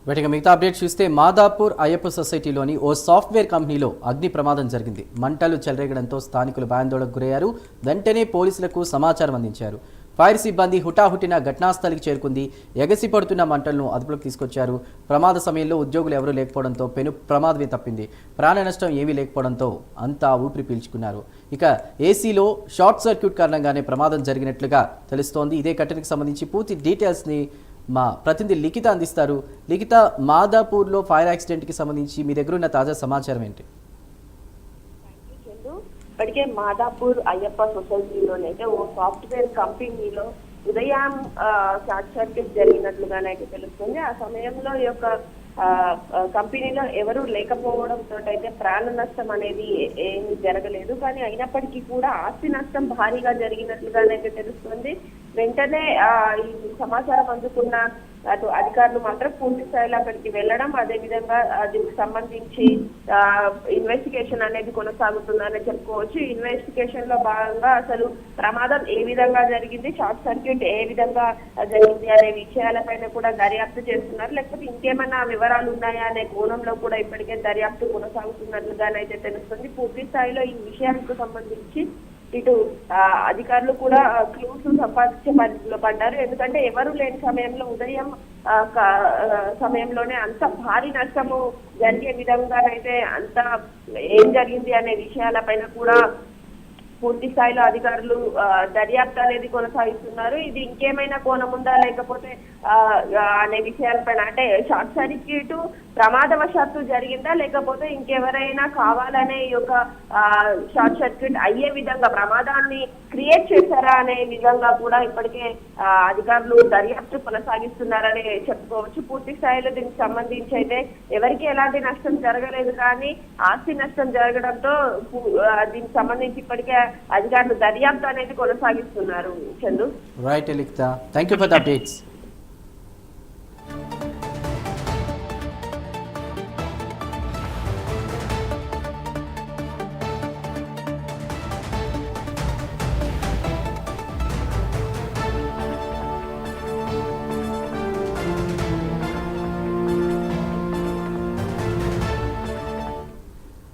వీటికి మిగతా అప్డేట్ చూస్తే మాదాపూర్ అయ్యప్ప సొసైటీలోని ఓ సాఫ్ట్వేర్ కంపెనీలో అగ్ని ప్రమాదం జరిగింది. మంటలు చెలరేగడంతో స్థానికులు భయాందోళనకు గురయ్యారు. వెంటనే పోలీసులకు సమాచారం అందించారు. ఫైర్ సిబ్బంది హుటాహుటిన ఘటనాస్థలికి చేరుకుంది. ఎగసి పడుతున్న మంటలను అదుపులోకి తీసుకొచ్చారు. ప్రమాద సమయంలో ఉద్యోగులు ఎవరూ లేకపోవడంతో పెను ప్రమాదమే తప్పింది. ప్రాణ నష్టం ఏమీ లేకపోవడంతో అంతా ఊపిరి పీల్చుకున్నారు. ఇక ఏసీలో షార్ట్ సర్క్యూట్ కారణంగానే ప్రమాదం జరిగినట్లుగా తెలుస్తోంది. ఇదే ఘటనకు సంబంధించి పూర్తి డీటెయిల్స్ని మా ప్రతినిధి లిఖిత అందిస్తారు. లిఖిత, మాదాపూర్లో ఫైర్ యాక్సిడెంట్కి సంబంధించి మీ దగ్గర ఉన్న తాజా సమాచారం ఏంటి? ఇప్పటికే మాదాపూర్ అయ్యప్ప సొసైటీలోనైతే ఓ సాఫ్ట్వేర్ కంపెనీలో ఉదయం షార్ట్ సర్క్యూట్ జరిగినట్లుగానైతే తెలుస్తుంది. ఆ సమయంలో ఈ యొక్క కంపెనీలో ఎవరు లేకపోవడంతో అయితే ప్రాణ నష్టం అనేది ఏమి జరగలేదు. కానీ అయినప్పటికీ కూడా ఆస్తి నష్టం భారీగా జరిగినట్లుగానైతే తెలుస్తుంది. వెంటనే ఈ సమాచారం అందుకున్న అటు అధికారులు మాత్రం పూర్తి స్థాయిలో అక్కడికి వెళ్ళడం, అదేవిధంగా దీనికి సంబంధించి ఇన్వెస్టిగేషన్ అనేది కొనసాగుతుందని చెప్పుకోవచ్చు. ఇన్వెస్టిగేషన్ లో భాగంగా అసలు ప్రమాదం ఏ విధంగా జరిగింది, షార్ట్ సర్క్యూట్ ఏ విధంగా జరిగింది అనే విషయాలపైన కూడా దర్యాప్తు చేస్తున్నారు. లేకపోతే ఇంకేమైనా వివరాలు ఉన్నాయా అనే కోణంలో కూడా ఇప్పటికే దర్యాప్తు కొనసాగుతున్నట్లుగానైతే తెలుస్తుంది. పూర్తి స్థాయిలో ఈ విషయానికి సంబంధించి ఇటు అధికారులు కూడా క్లూస్ సంపాదించే పరిధిలో పడ్డారు. ఎందుకంటే ఎవరు లేని సమయంలో ఉదయం సమయంలోనే అంత భారీ నష్టము జరిగే విధంగానైతే అంత ఏం జరిగింది అనే విషయాలపైన కూడా పూర్తి స్థాయిలో అధికారులు దర్యాప్తు అనేది కొనసాగిస్తున్నారు. ఇది ఇంకేమైనా కోణం ఉందా లేకపోతే అనే విషయాలపైన, అంటే షార్ట్ సర్క్యూట్ ప్రమాదవశాత్తు జరిగిందా లేకపోతే ఇంకెవరైనా కావాలనే ఈ యొక్క షార్ట్ సర్క్యూట్ అయ్యే విధంగా ప్రమాదాన్ని క్రియేట్ చేశారా అనే విధంగా కూడా ఇప్పటికే అధికారులు దర్యాప్తు కొనసాగిస్తున్నారని చెప్పుకోవచ్చు. పూర్తి స్థాయిలో దీనికి సంబంధించి అయితే ఎవరికి ఎలాంటి నష్టం జరగలేదు, కానీ ఆస్తి నష్టం జరగడంతో దీనికి సంబంధించి ఇప్పటికే అధికారులు దర్యాప్తు అనేది కొనసాగిస్తున్నారు. Chandu, right Likhita, thank you for the updates.